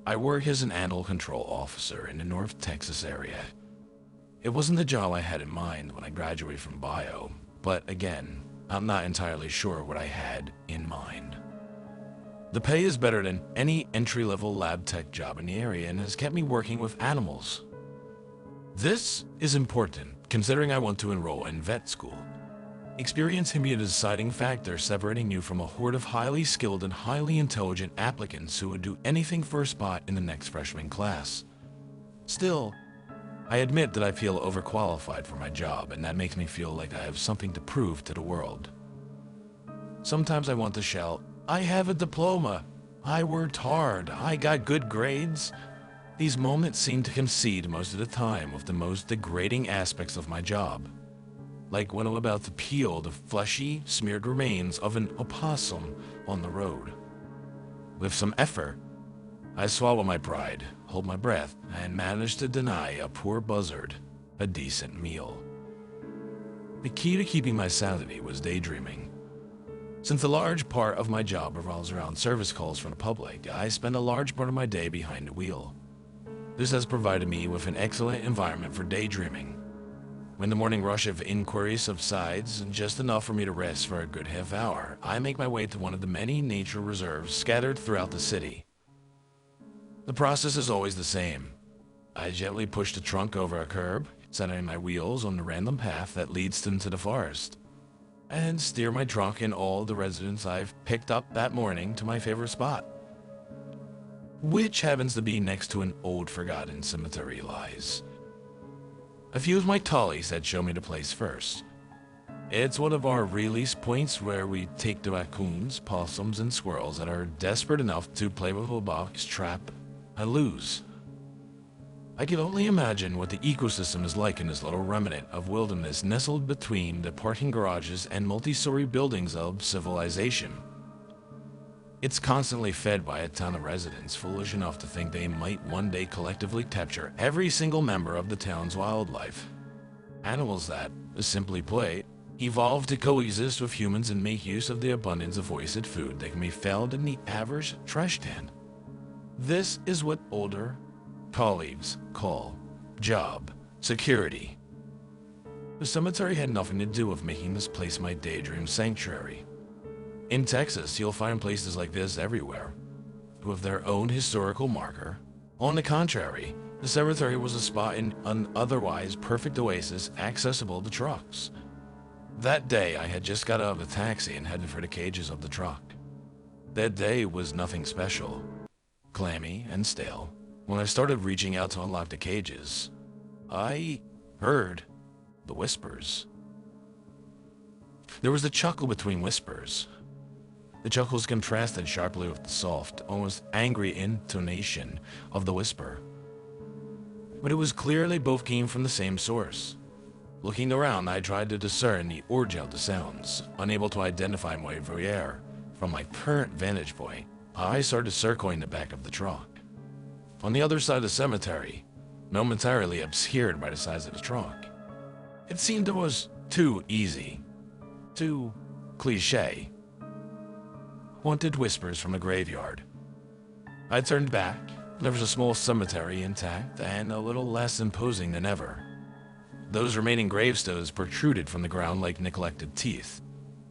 I work as an animal control officer in the North Texas area. It wasn't the job I had in mind when I graduated from bio, but again, I'm not entirely sure what I had in mind. The pay is better than any entry-level lab tech job in the area and has kept me working with animals. This is important, considering I want to enroll in vet school. Experience can be a deciding factor separating you from a horde of highly skilled and highly intelligent applicants who would do anything for a spot in the next freshman class. Still, I admit that I feel overqualified for my job, and that makes me feel like I have something to prove to the world. Sometimes I want to shout, "I have a diploma! I worked hard! I got good grades!" These moments seem to concede most of the time of the most degrading aspects of my job. Like when I'm about to peel the fleshy, smeared remains of an opossum on the road. With some effort, I swallow my pride, hold my breath, and manage to deny a poor buzzard a decent meal. The key to keeping my sanity was daydreaming. Since a large part of my job revolves around service calls from the public, I spend a large part of my day behind the wheel. This has provided me with an excellent environment for daydreaming. When the morning rush of inquiries subsides, and just enough for me to rest for a good half hour, I make my way to one of the many nature reserves scattered throughout the city. The process is always the same. I gently push the trunk over a curb, centering my wheels on the random path that leads into the forest, and steer my trunk and all the residents I've picked up that morning to my favorite spot, which happens to be next to an old forgotten cemetery lies. A few of my tallies had shown me the place first. It's one of our release points where we take the raccoons, possums, and squirrels that are desperate enough to play with a box trap and lose. I can only imagine what the ecosystem is like in this little remnant of wilderness nestled between the parking garages and multi-story buildings of civilization. It's constantly fed by a ton of residents foolish enough to think they might one day collectively capture every single member of the town's wildlife. Animals that, simply put, evolved to coexist with humans and make use of the abundance of wasted food that can be found in the average trash can. This is what older colleagues call job security. The cemetery had nothing to do with making this place my daydream sanctuary. In Texas, you'll find places like this everywhere, with their own historical marker. On the contrary, the cemetery was a spot in an otherwise perfect oasis accessible to trucks. That day, I had just got out of the taxi and headed for the cages of the truck. That day was nothing special, clammy and stale. When I started reaching out to unlock the cages, I heard the whispers. There was a chuckle between whispers. The chuckles contrasted sharply with the soft, almost angry intonation of the whisper. But it was clear they both came from the same source. Looking around, I tried to discern the origin of the sounds. Unable to identify my voyeur from my current vantage point, I started circling the back of the truck. On the other side of the cemetery, momentarily obscured by the size of the truck, it seemed it was too easy, too cliché. Haunted whispers from a graveyard. I turned back. There was a small cemetery intact and a little less imposing than ever. Those remaining gravestones protruded from the ground like neglected teeth,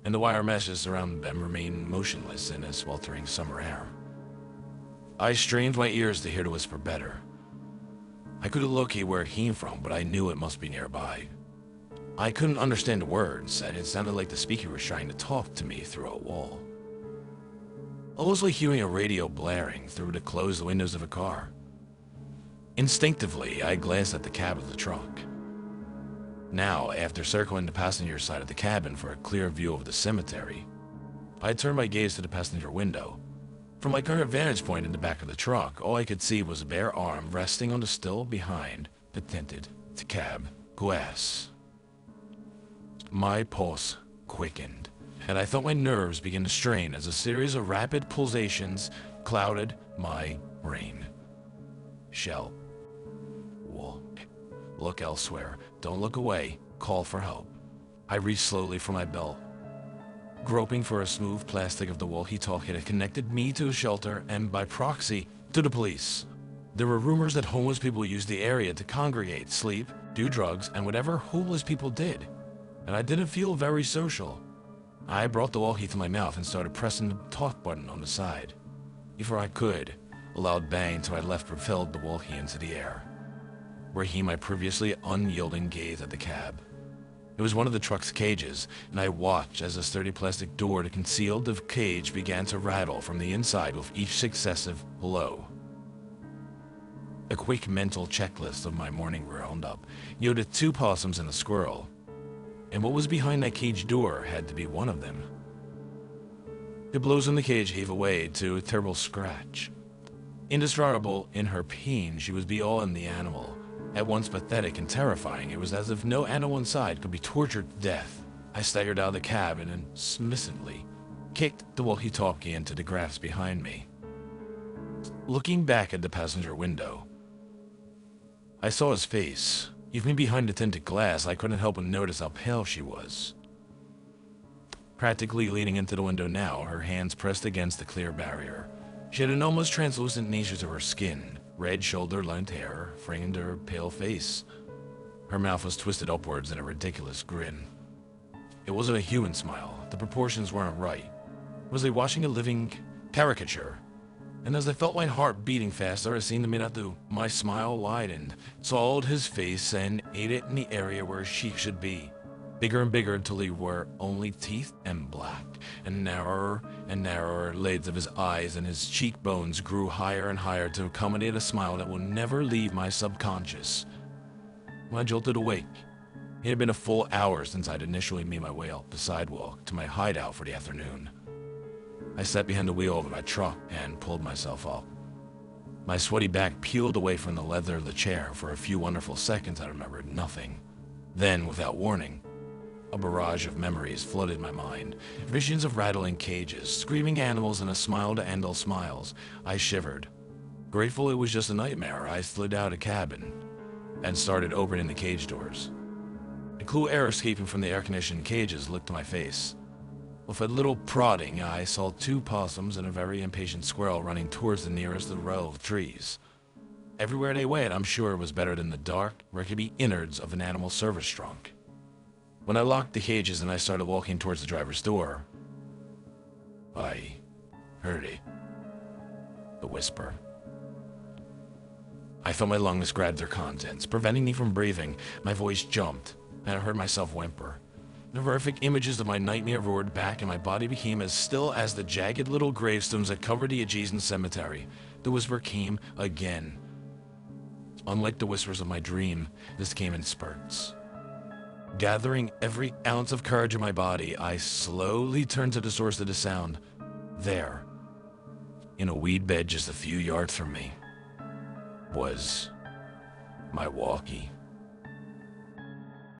and the wire meshes around them remained motionless in a sweltering summer air. I strained my ears to hear the whisper better. I couldn't locate where it came from, but I knew it must be nearby. I couldn't understand the words, and it sounded like the speaker was trying to talk to me through a wall. Almost like hearing a radio blaring through the closed windows of a car. Instinctively, I glanced at the cab of the truck. Now, after circling the passenger side of the cabin for a clear view of the cemetery, I turned my gaze to the passenger window. From my current vantage point in the back of the truck, all I could see was a bare arm resting on the still behind the tinted cab glass. My pulse quickened, and I felt my nerves begin to strain as a series of rapid pulsations clouded my brain. Shell. Look elsewhere. Don't look away. Call for help. I reached slowly for my belt, groping for a smooth plastic of the walkie-talkie that connected me to a shelter and, by proxy, To the police. There were rumors that homeless people used the area to congregate, sleep, do drugs, and whatever homeless people did. And I didn't feel very social. I brought the walkie to my mouth and started pressing the talk button on the side. Before I could, a loud bang to my left propelled the walkie into the air, where he my previously unyielding gaze at the cab. It was one of the truck's cages, and I watched as the sturdy plastic door to conceal the cage began to rattle from the inside with each successive blow. A quick mental checklist of my morning roundup yielded 2 possums and a squirrel, and what was behind that cage door had to be one of them. The blows in the cage gave way to a terrible scratch. Indescribable in her pain, she was beyond the animal. At once pathetic and terrifying, it was as if no animal inside could be tortured to death. I staggered out of the cab and submissively kicked the walkie-talkie into the grass behind me. Looking back at the passenger window, I saw his face. Even behind the tinted glass, I couldn't help but notice how pale she was. Practically leaning into the window now, her hands pressed against the clear barrier. She had an almost translucent nature to her skin. Red shoulder-length hair framed her pale face. Her mouth was twisted upwards in a ridiculous grin. It wasn't a human smile. The proportions weren't right. It was like watching a living caricature. And as I felt my heart beating faster, it seemed to me that my smile widened, swallowed his face, and ate it in the area where she should be. Bigger and bigger until he were only teeth and black, and narrower lids of his eyes, and his cheekbones grew higher and higher to accommodate a smile that will never leave my subconscious. When I jolted awake, it had been a full hour since I'd initially made my way up the sidewalk to my hideout for the afternoon. I sat behind the wheel of my truck and pulled myself up. My sweaty back peeled away from the leather of the chair. For a few wonderful seconds I remembered nothing. Then, without warning, a barrage of memories flooded my mind. Visions of rattling cages, screaming animals, and a smile to end all smiles. I shivered. Grateful it was just a nightmare, I slid out of the cabin and started opening the cage doors. The cool air escaping from the air-conditioned cages licked my face. With a little prodding, I saw 2 possums and a very impatient squirrel running towards the nearest row of trees. Everywhere they went, I'm sure it was better than the dark, where it could be innards of an animal service trunk. When I locked the cages and I started walking towards the driver's door, I heard it. A whisper. I felt my lungs grab their contents, preventing me from breathing. My voice jumped, and I heard myself whimper. The horrific images of my nightmare roared back, and my body became as still as the jagged little gravestones that covered the adjacent cemetery. The whisper came again. Unlike the whispers of my dream, this came in spurts. Gathering every ounce of courage in my body, I slowly turned to the source of the sound. There, in a weed bed just a few yards from me, was my walkie.